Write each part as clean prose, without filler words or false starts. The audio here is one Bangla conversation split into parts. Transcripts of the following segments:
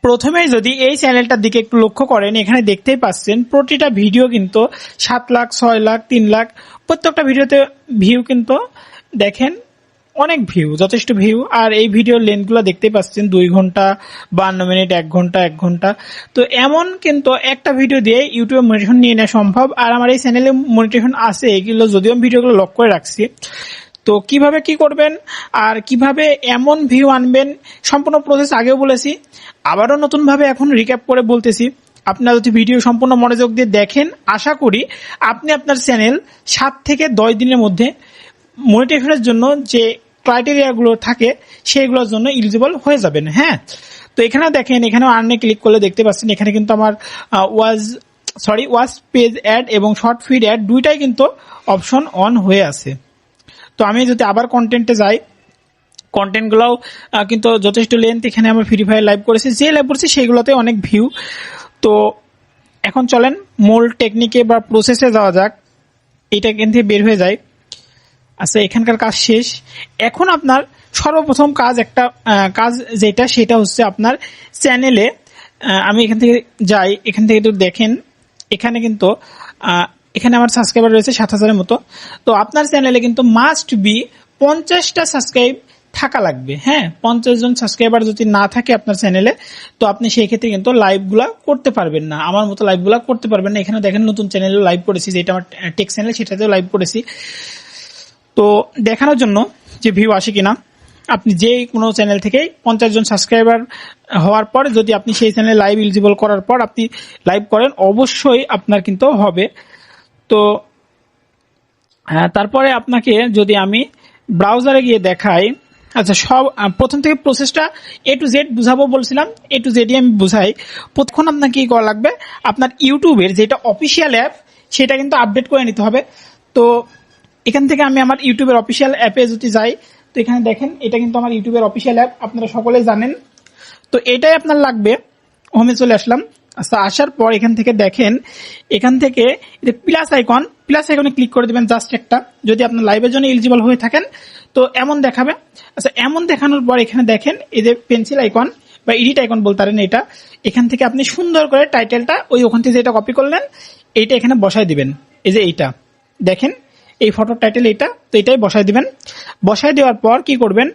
প্রথমেই যদি এই চ্যানেলটার দিকে একটু লক্ষ্য করেন, এখানে দেখতেই পাচ্ছেন প্রতিটা ভিডিও কিন্তু 7 লাখ, 6 লাখ, 3 লাখ, প্রত্যেকটা ভিডিওতে ভিউ কিন্তু দেখেন অনেক ভিউ, যথেষ্ট ভিউ। আর এই ভিডিওর লেন্থগুলো দেখতেই পাচ্ছেন 2 ঘন্টা, 52 মিনিট, 1 ঘন্টা, 1 ঘন্টা। তো এমন কিন্তু একটা ভিডিও দিয়ে ইউটিউবে মনিটাইজেশন নিয়ে নেওয়া সম্ভব। আর আমার এই চ্যানেলে মনিটাইজেশন আছে, এগুলো যদিও আমি ভিডিওগুলো লক করে রাখছি। তো কিভাবে কি করবেন আর কিভাবে এমন ভিউ আনবেন সম্পূর্ণ প্রসেস আগেও বলেছি, আবারও নতুনভাবে এখন রিক্যাপ করে বলতেছি। আপনারা যদি ভিডিও সম্পূর্ণ মনোযোগ দিয়ে দেখেন, আশা করি আপনি আপনার চ্যানেল 7 থেকে 10 দিনের মধ্যে মনিটাইজেশনের জন্য যে ক্রাইটেরিয়াগুলো থাকে সেগুলোর জন্য এলিজিবল হয়ে যাবেন। হ্যাঁ, তো এখানে দেখেন, এখানে আর্নে ক্লিক করলে দেখতে পাচ্ছেন এখানে কিন্তু আমার ওয়াচ পেজ অ্যাড এবং শর্ট ফিড অ্যাড দুইটাই কিন্তু অপশন অন হয়ে আছে। তো আমি যদি আবার কন্টেন্টে যাই, কন্টেন্টগুলোও কিন্তু যথেষ্ট লেন্থ। এখানে আমরা ফ্রি ফায়ার লাইভ করেছি, যে লাইভ করেছি সেগুলোতে অনেক ভিউ। তো এখন চলেন মূল টেকনিকে বা প্রসেসে যাওয়া যাক, এটা এখান থেকে বের হয়ে যায়। আচ্ছা, এখানকার কাজ শেষ। এখন আপনার সর্বপ্রথম কাজ যেটা, সেটা হচ্ছে আপনার চ্যানেলে, আমি এখান থেকে যাই, এখান থেকে একটু দেখেন, এখানে কিন্তু এখানে আমার সাবস্ক্রাইবার রয়েছে 7,000-এর মতো। তো আপনার চ্যানেলে কিন্তু মাস্ট বি 50টা সাবস্ক্রাইব থাকা লাগবে। হ্যাঁ, 50 জন সাবস্ক্রাইবার যদি না থাকে আপনার চ্যানেলে, তো আপনি সেই ক্ষেত্রে কিন্তু লাইভগুলা করতে পারবেন না, আমার মতো লাইভগুলা করতে পারবেন না। এখানে দেখেন নতুন চ্যানেলে লাইভ করেছি, যেটা আমার টেক চ্যানেল, সেটাতেও লাইভ করেছি। তো দেখানোর জন্য যে ভিউ আসে কিনা, আপনি যে কোনো চ্যানেল থেকে 50 জন সাবস্ক্রাইবার হওয়ার পর যদি আপনি সেই চ্যানেলে লাইভ এলিজিবল করার পর আপনি লাইভ করেন, অবশ্যই আপনার কিন্তু হবে। তো তারপরে আপনাকে যদি আমি ব্রাউজারে গিয়ে দেখাই, আচ্ছা সব প্রথম থেকে প্রসেসটা A to Z বুঝাবো বলছিলাম, A to Z আমি বুঝাই। প্রথম আপনাকে কি করা লাগবে, আপনার ইউটিউবের যেটা অফিসিয়াল অ্যাপ সেটা কিন্তু আপডেট করে নিতে হবে। তো এখান থেকে আমি আমার ইউটিউবের অফিসিয়াল অ্যাপে যদি যাই, তো এখানে দেখেন এটা কিন্তু আমার ইউটিউবের অফিসিয়াল অ্যাপ, আপনারা সকলেই জানেন। তো এটাই আপনার লাগবে। হোমে চলে আসলাম। আচ্ছা, আসার পর এখান থেকে দেখেন, এখান থেকে প্লাস আইকনে ক্লিক করে দেবেন জাস্ট একটা, যদি আপনার লাইভের জন্য এলিজিবল হয়ে থাকেন তো এমন দেখাবে। আচ্ছা, এমন দেখানোর পর এখানে দেখেন এই যে পেন্সিল আইকন বা এডিট আইকন বলতে পারেন, এটা এখান থেকে আপনি সুন্দর করে টাইটেলটা ওখান থেকে যেটা কপি করলেন এইটা এখানে বসায় দিবেন। এই যে এইটা দেখেন, এই ফটোর টাইটেল এইটা, তো এটাই বসায় দিবেন। বসায় দেওয়ার পর কি করবেন,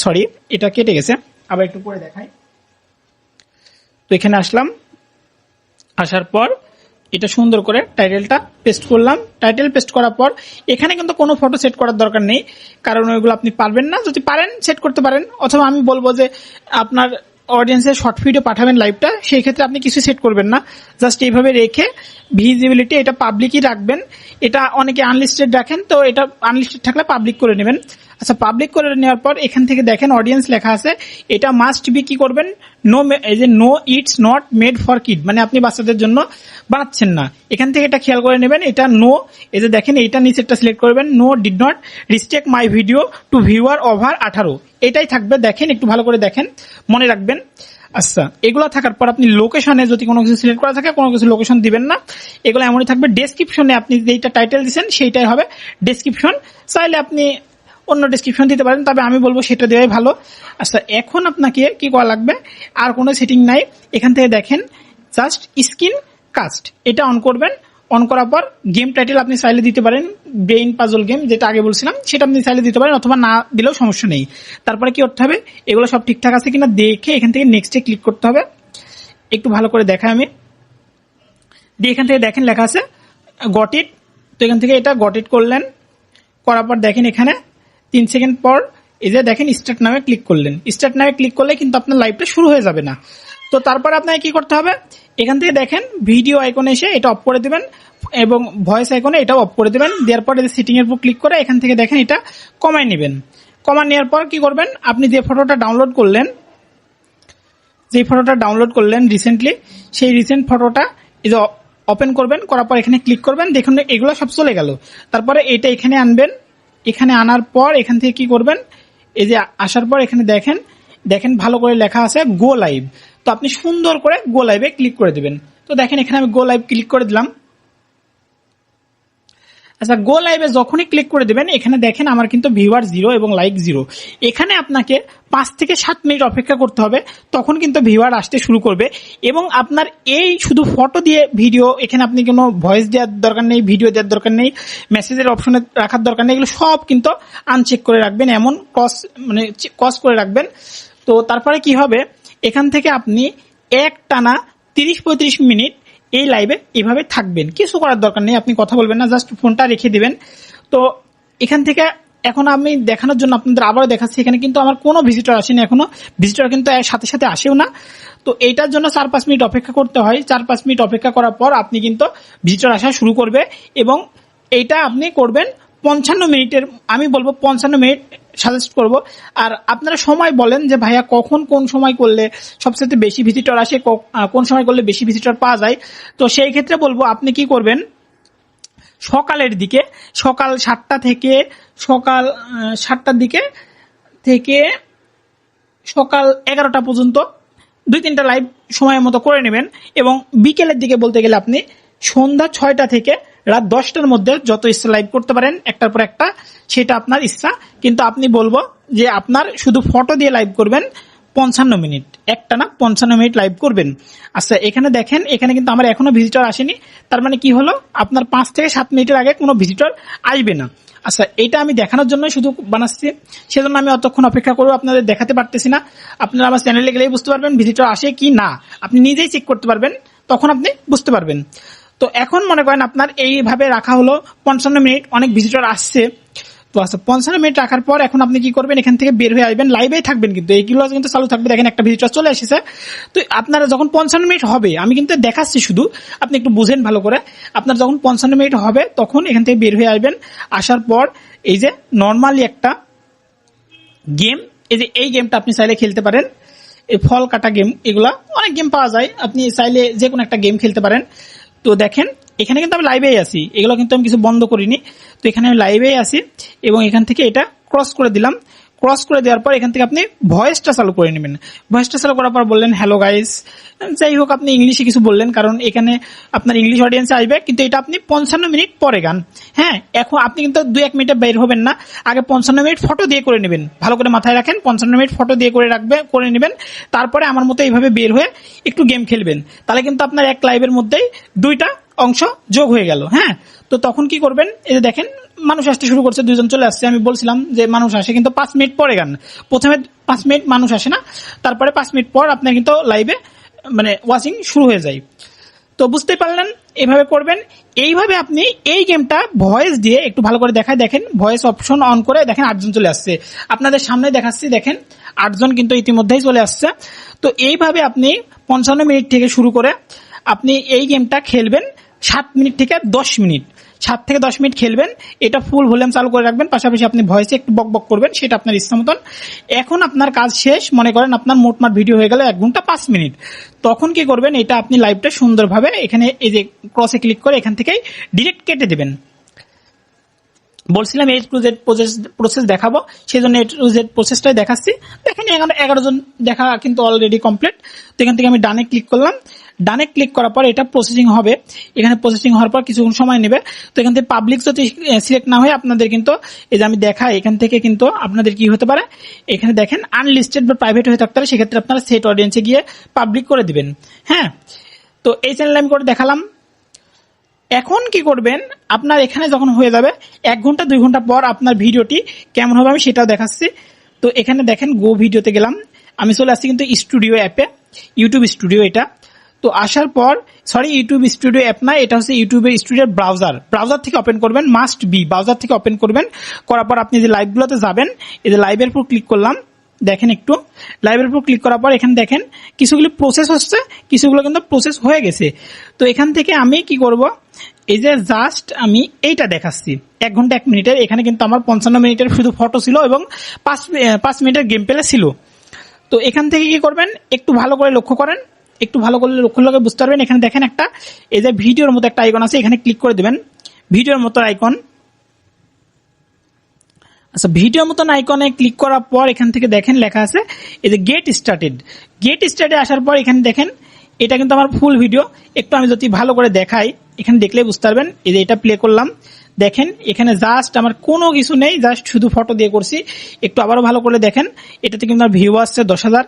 সরি এটা কেটে গেছে, আবার একটু পরে দেখাই। তো এখানে আসলাম, আসার পর এটা সুন্দর করে টাইটেলটা পেস্ট করলাম। টাইটেল পেস্ট করার পর এখানে কিন্তু কোনো ফটো সেট করার দরকার নেই, কারণ ওইগুলো আপনি পারবেন না। যদি পারেন সেট করতে পারেন, অথবা আমি বলবো যে আপনার অডিয়েন্সের শর্ট ভিডিও পাঠাবেন লাইভটা, সেই ক্ষেত্রে আপনি কিছু সেট করবেন না, জাস্ট এইভাবে রেখে ভিজিবিলিটি এটা পাবলিকই রাখবেন। এটা অনেকে আনলিস্টেড রাখেন, তো এটা আনলিস্টেড থাকলে পাবলিক করে নেবেন। আচ্ছা, পাবলিক করে নেওয়ার পর এখান থেকে দেখেন অডিয়েন্স লেখা আছে, এটা মাস্ট বি কি করবেন, no it's not made for kid, মানে আপনি বাচ্চাদের জন্য বানাচ্ছেন না। এখান থেকে এটা খেয়াল করে নেবেন, এটা নো, এই যে দেখেন এইটা নিচেরটা সিলেক্ট করবেন, no did not restrict my video to viewer over 18, এটাই থাকবে। দেখেন একটু ভালো করে দেখেন, মনে রাখবেন। আচ্ছা, এগুলো থাকার পর আপনি লোকেশনে যদি কোনো কিছু সিলেক্ট করা থাকে, কোনো কিছু লোকেশন দিবেন না, এগুলো এমনই থাকবে। ডেসক্রিপশনে আপনি যেটা টাইটেল দিচ্ছেন সেইটাই হবে ডেসক্রিপশন, চাইলে আপনি অন্য ডেসক্রিপশন দিতে পারেন, তবে আমি বলবো সেটা দেওয়াই ভালো। আচ্ছা, এখন আপনাকে কি করা লাগবে, আর কোনো সেটিং নাই। এখান থেকে দেখেন জাস্ট স্ক্রিন কাস্ট, এটা অন করবেন। অন করার পর গেম টাইটেল আপনি চাইলে দিতে পারেন, ব্রেইন পাজল গেম যেটা আগে বলছিলাম সেটা আপনি চাইলে দিতে পারেন, অথবা না দিলেও সমস্যা নেই। তারপরে কি করতে হবে, এগুলো সব ঠিকঠাক আছে কিনা দেখে এখান থেকে নেক্সটে ক্লিক করতে হবে। একটু ভালো করে দেখাই আমি, দিয়ে এখান থেকে দেখেন লেখা আছে গট ইট, তো এখান থেকে এটা গট ইট করলেন। করার পর দেখেন এখানে 3 সেকেন্ড পর এই যে দেখেন স্টার্ট নামে ক্লিক করলেন। স্টার্ট নামে ক্লিক করলে কিন্তু আপনার লাইভটা শুরু হয়ে যাবে না। তো তারপর আপনাকে কি করতে হবে, এখান থেকে দেখেন ভিডিও আইকনে এসে এটা অফ করে দিবেন, এবং ভয়েস আইকনে এটাও অফ করে দিবেন। দেওয়ার পর সেটিং এর উপর ক্লিক করে এখান থেকে দেখেন এটা কমায় নেবেন। কমায় নেওয়ার পর কি করবেন, আপনি যে ফটোটা ডাউনলোড করলেন রিসেন্টলি, সেই রিসেন্ট ফটোটা এই যে ওপেন করবেন। করার পর এখানে ক্লিক করবেন, দেখুন এগুলো সব চলে গেল। তারপরে এটা এখানে আনবেন। এখানে আনার পর এখান থেকে কি করবেন, এই যে আসার পর এখানে দেখেন ভালো করে লেখা আছে গো লাইভ, তো আপনি সুন্দর করে গো লাইভে ক্লিক করে দিবেন। তো দেখেন এখানে আমি গো লাইভ ক্লিক করে দিলাম। আচ্ছা, গো লাইভে যখনই ক্লিক করে দেবেন এখানে দেখেন আমার কিন্তু ভিউয়ার 0 এবং লাইক 0। এখানে আপনাকে 5 থেকে 7 মিনিট অপেক্ষা করতে হবে, তখন কিন্তু ভিউয়ার আসতে শুরু করবে। এবং আপনার এই শুধু ফটো দিয়ে ভিডিও, এখানে আপনি কোনো ভয়েস দেওয়ার দরকার নেই, ভিডিও দেওয়ার দরকার নেই, মেসেজের অপশনে রাখার দরকার নেই, এগুলো সব কিন্তু আনচেক করে রাখবেন, এমন কস করে রাখবেন। তো তারপরে কি হবে, এখান থেকে আপনি এক টানা 30-35 মিনিট এই লাইভে এভাবে থাকবেন, কিছু করার দরকার নেই, আপনি কথা বলবেন না, জাস্ট ফোনটা রেখে দিবেন। তো এখান থেকে এখন আমি দেখানোর জন্য আপনাদের আবারও দেখাচ্ছি, এখানে কিন্তু আমার কোনো ভিজিটর আসেনি এখনো, ভিজিটর কিন্তু সাথে সাথে আসেও না। তো এইটার জন্য 4-5 মিনিট অপেক্ষা করতে হয়। 4-5 মিনিট অপেক্ষা করার পর আপনি কিন্তু ভিজিটর আসা শুরু করবে, এবং এইটা আপনি করবেন 55 মিনিটের, আমি বলবো 55 মিনিট সাজেস্ট করব। আর আপনারা সময় বলেন যে ভাইয়া কখন কোন সময় করলে সবচেয়ে বেশি ভিজিটর আসে, কোন সময় করলে বেশি ভিজিটর পাওয়া যায়। তো সেই ক্ষেত্রে বলবো আপনি কি করবেন, সকালের দিকে, সকাল 7টা থেকে সকাল 7টার দিকে থেকে সকাল 11টা পর্যন্ত 2-3টা লাইভ সময়ের মতো করে নেবেন। এবং বিকেলের দিকে বলতে গেলে আপনি সন্ধ্যা 6টা থেকে রাত 10টার মধ্যে যত ইচ্ছা লাইভ করতে পারেন, একটার পর একটা, সেটা আপনার ইচ্ছা। কিন্তু আপনি বলবো যে আপনার শুধু ফটো দিয়ে লাইভ করবেন 55 মিনিট, একটানা 55 মিনিট লাইভ করবেন। আচ্ছা, এখানে দেখেন, এখানে কিন্তু আমার এখনো ভিজিটর আসেনি, তার মানে কি হলো, আপনার 5 থেকে 7 মিনিটের আগে কোনো ভিজিটর আসবে না। আচ্ছা, এটা আমি দেখানোর জন্য শুধু বানাচ্ছি, সেজন্য আমি অতক্ষণ অপেক্ষা করবো, আপনাদের দেখাতে পারতেছি না। আপনারা আমার চ্যানেলে গেলেই বুঝতে পারবেন ভিজিটর আসে কি না, আপনি নিজেই চেক করতে পারবেন, তখন আপনি বুঝতে পারবেন। তো এখন মনে করেন আপনার এইভাবে রাখা হলো 55 মিনিট, অনেক ভিজিটর আসছে। তো আচ্ছা, 55 মিনিট রাখার পর এখন আপনি কি করবেন, এখান থেকে বের হয়ে আসবেন, লাইভেই থাকবেন, কিন্তু এইগুলো কিন্তু চালু থাকবে। দেখেন একটা ভিজিটর চলে এসেছে। তো আপনারা যখন 55 মিনিট হবে, আমি কিন্তু দেখাচ্ছি শুধু, আপনি একটু বুঝেন ভালো করে। আপনার যখন 55 মিনিট হবে তখন এখান থেকে বের হয়ে আসবেন। আসার পর এই যে নর্মালি একটা গেম, এই যে এই গেমটা আপনি চাইলে খেলতে পারেন, এই ফল কাটা গেম, এগুলা অনেক গেম পাওয়া যায়, আপনি চাইলে যে কোনো একটা গেম খেলতে পারেন। তো দেখেন এখানে কিন্তু আমি লাইভেই আছি, এগুলো কিন্তু আমি কিছু বন্ধ করিনি। তো এখানে আমি লাইভেই আছি, এবং এখান থেকে এটা ক্রস করে দিলাম। ক্রস করে দেওয়ার পর এখান থেকে আপনি ভয়েসটা চালু করে নেবেন। ভয়েসটা চালু করার পর বললেন হ্যালো গাইস, যাই হোক আপনি ইংলিশে কিছু বললেন, কারণ এখানে আপনার ইংলিশ অডিয়েন্স আসবে। কিন্তু এটা আপনি 55 মিনিট পরে গান, হ্যাঁ। এখন আপনি কিন্তু 2-1 মিনিটে বের হবেন না, আগে 55 মিনিট ফটো দিয়ে করে নেবেন, ভালো করে মাথায় রাখেন, 55 মিনিট ফটো দিয়ে করে নেবেন। তারপরে আমার মতো এইভাবে বের হয়ে একটু গেম খেলবেন, তাহলে কিন্তু আপনার এক লাইভের মধ্যেই 2টা অংশ যোগ হয়ে গেল, হ্যাঁ। তো তখন কি করবেন, এই যে দেখেন মানুষ আসতে শুরু করছে, 2জন চলে আসছে। আমি বলছিলাম যে মানুষ আসে কিন্তু 5 মিনিট পরে গান, প্রথমে 5 মিনিট মানুষ আসে না, তারপরে 5 মিনিট পর আপনার কিন্তু লাইভে ওয়াচিং শুরু হয়ে যায়। তো বুঝতে পারলেন, এভাবে করবেন। এইভাবে আপনি এই গেমটা ভয়েস দিয়ে একটু ভালো করে দেখায়, দেখেন ভয়েস অপশন অন করে দেখেন 8জন চলে আসছে, আপনাদের সামনে দেখাচ্ছি, দেখেন 8জন কিন্তু ইতিমধ্যেই চলে আসছে। তো এইভাবে আপনি 55 মিনিট থেকে শুরু করে আপনি এই গেমটা খেলবেন 7 মিনিট থেকে 10 মিনিট, 7 থেকে 10 মিনিট খেলবেন। এটা ফুল ভলিউম চালু করে রাখবেন, পাশাপাশি আপনি ভয়েসে একটু বক করবেন, সেটা আপনার ইচ্ছা মতন। এখন আপনার কাজ শেষ, মনে করেন আপনার মোটমাট ভিডিও হয়ে গেল 1 ঘন্টা 5 মিনিট। তখন কি করবেন, এটা আপনি লাইভটা সুন্দরভাবে এখানে এই যে ক্রসে ক্লিক করে এখান থেকে ডিরেক্ট কেটে দেবেন। বলছিলাম A to Z প্রসেস দেখাবো, সেই জন্য A to Z প্রসেসটাই দেখাচ্ছি। দেখেন 11 জন দেখা কিন্তু অলরেডি কমপ্লিট। তো এখান থেকে আমি ডানে ক্লিক করলাম, ডানে ক্লিক করার পর এটা প্রসেসিং হবে, এখানে প্রসেসিং হওয়ার পর কিছুক্ষণ সময় নেবে। তো এখান থেকে পাবলিক যদি সিলেক্ট না হয় আপনাদের কিন্তু এই যে আমি দেখাই, এখান থেকে কিন্তু আপনাদের কি হতে পারে, এখানে দেখেন আনলিস্টেড বা প্রাইভেট হয়ে থাকতে পারে, সেক্ষেত্রে আপনারা সেট অডিয়েন্সে গিয়ে পাবলিক করে দিবেন, হ্যাঁ। তো এই চ্যানেলে আমি করে দেখালাম। এখন কি করবেন, আপনার এখানে যখন হয়ে যাবে 1 ঘন্টা 2 ঘন্টা পর আপনার ভিডিওটি কেমন হবে আমি সেটাও দেখাচ্ছি। তো এখানে দেখেন গো ভিডিওতে গেলাম, আমি চলে আসছি কিন্তু স্টুডিও অ্যাপে, ইউটিউব স্টুডিও এটা। তো আসার পর ইউটিউব স্টুডিও অ্যাপ না, এটা হচ্ছে ইউটিউবের স্টুডিওর ব্রাউজার থেকে ওপেন করবেন, মাস্ট বি ব্রাউজার থেকে ওপেন করবেন। করার পর আপনি যে লাইভগুলোতে যাবেন, এই যে লাইভের উপর ক্লিক করলাম, দেখেন একটু লাইভের উপর ক্লিক করার পর এখানে দেখেন কিছুগুলো প্রসেস হচ্ছে, কিছুগুলো কিন্তু প্রসেস হয়ে গেছে। তো এখান থেকে আমি কি করব, এই যে জাস্ট আমি এইটা দেখাচ্ছি 1 ঘন্টা 1 মিনিটের, এখানে কিন্তু আমার 55 মিনিটের শুধু ফটো ছিল এবং 5 মিনিটের গেম প্লে ছিল। তো এখান থেকে কি করবেন, একটু ভালো করে লক্ষ্য করেন, একটু ভালো করে লক্ষ্য করে বুঝতে পারবেন। এখানে দেখেন একটা এই যে ভিডিওর মতো একটা আইকন আছে, এখানে ক্লিক করে দেবেন, ভিডিওর মতো আইকন। আচ্ছা, ভিডিওর মতন আইকনে ক্লিক করার পর এখান থেকে দেখেন লেখা আছে এই যে গেট স্টার্টেড আসার পর এখানে দেখেন এটা কিন্তু আমার ফুল ভিডিও। একটু আমি যদি ভালো করে দেখাই, এখানে দেখলে বুঝতে পারবেন। এই যে এটা প্লে করলাম, দেখেন এখানে জাস্ট আমার কোনো কিছু নেই, জাস্ট শুধু ফটো দিয়ে করছি। একটু আবারও ভালো করে দেখেন, এটাতে কিন্তু আমার ভিউ আসছে 10,000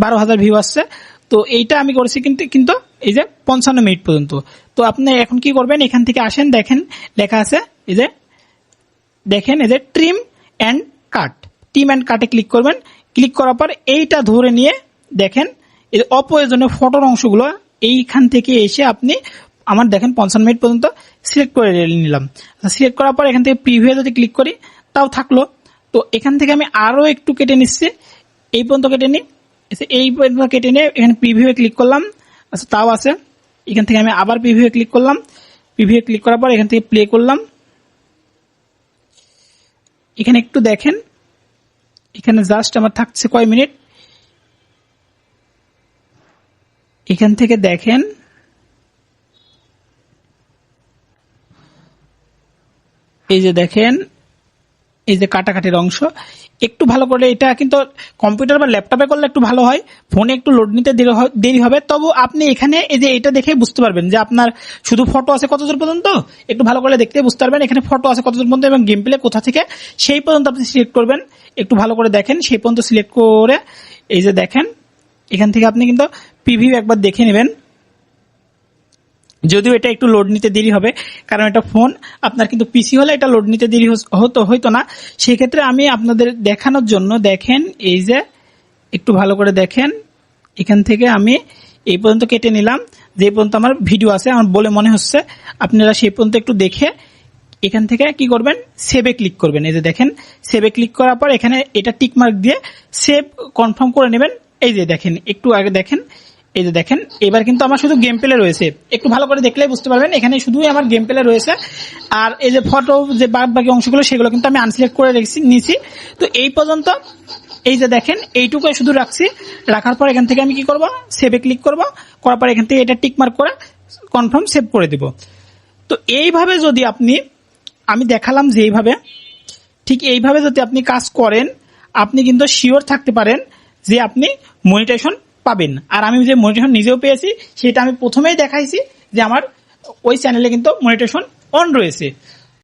12,000 ভিউ আসছে। তো এইটা আমি করেছি কিন্তু কিন্তু এই যে 55 মিনিট পর্যন্ত। তো আপনি এখন কি করবেন, এখান থেকে আসেন, দেখেন লেখা আছে এই যে দেখেন এই যে trim and cut, trim and কাটে ক্লিক করবেন। ক্লিক করার পর এইটা ধরে নিয়ে দেখেন এই অপ্রয়োজনীয় ফটোর অংশগুলো এইখান থেকে এসে আপনি আমার দেখেন 55 মিনিট পর্যন্ত সিলেক্ট করে নিলাম। সিলেক্ট করার পর এখান থেকে প্রিভিউ যদি ক্লিক করি তাও থাকলো। তো এখান থেকে আমি আরো একটু কেটে নিচ্ছি, এই পর্যন্ত কেটে নিই, এই পর্যন্ত কেটে নিয়ে এখানে প্রিভিউ ক্লিক করলাম, আচ্ছা তাও আছে। এখান থেকে আমি আবার প্রিভিউ ক্লিক করলাম, প্রিভিউ ক্লিক করার পর এখান থেকে প্লে করলাম। এখানে একটু দেখেন, এখানে জাস্ট আমার থাকছে কয় মিনিট, এখান থেকে দেখেন এই যে দেখেন এই যে কাটাকাটির অংশ। একটু ভালো করে, এটা কিন্তু কম্পিউটার বা ল্যাপটপে করলে একটু ভালো হয়, ফোনে একটু লোড নিতে দেরি হবে। তবু আপনি এখানে এই যে এটা দেখে বুঝতে পারবেন যে আপনার শুধু ফটো আছে কতদূর পর্যন্ত, একটু ভালো করে দেখতে বুঝতে পারবেন এখানে ফটো আছে কতদূর পর্যন্ত এবং গেম প্লে কোথা থেকে, সেই পর্যন্ত আপনি সিলেক্ট করবেন। একটু ভালো করে দেখেন, সেই পর্যন্ত সিলেক্ট করে এই যে দেখেন এখান থেকে আপনি কিন্তু প্রিভিউ একবার দেখে নেবেন। যদিও এটা একটু লোড নিতে দেরি হবে, কারণ এটা ফোন, আপনার কিন্তু পিসি হলে এটা লোড নিতে দেরি হইতো না। সেক্ষেত্রে আমি আপনাদের দেখানোর জন্য দেখেন এই যে একটু ভালো করে দেখেন, এখান থেকে আমি এই পর্যন্ত কেটে নিলাম, যে পর্যন্ত আমার ভিডিও আছে আমার বলে মনে হচ্ছে। আপনারা সেই পর্যন্ত একটু দেখে এখান থেকে কি করবেন, সেভে ক্লিক করবেন। এই যে দেখেন সেভে ক্লিক করার পর এখানে এটা টিক মার্ক দিয়ে সেভ কনফার্ম করে নেবেন। এই যে দেখেন একটু আগে দেখেন এই যে দেখেন এবার কিন্তু আমার শুধু গেম প্লে রয়েছে, একটু ভালো করে দেখলেই বুঝতে পারবেন এখানে শুধুই আমার গেম প্লে রয়েছে। আর এই যে ফটো যে বাকি অংশগুলো সেগুলো কিন্তু আমি আনসিলেক্ট করে নিয়েছি। তো এই পর্যন্ত এই যে দেখেন এইটুকু শুধু রাখছি, রাখার পর এখান থেকে আমি কি করব, সেভে ক্লিক করব, করার পর এখান থেকে এটা টিক মার্ক করে কনফার্ম সেভ করে দেব। তো এইভাবে যদি আমি দেখালাম যে এইভাবে, ঠিক এইভাবে যদি আপনি কাজ করেন, আপনি কিন্তু শিওর থাকতে পারেন যে আপনি মনিটাইজেশন পাবেন। আর আমি যে মনিটাইজেশন নিজেও পেয়েছি সেটা আমি প্রথমেই দেখাইছি যে আমার ওই চ্যানেলে কিন্তু মনিটাইজেশন অন রয়েছে।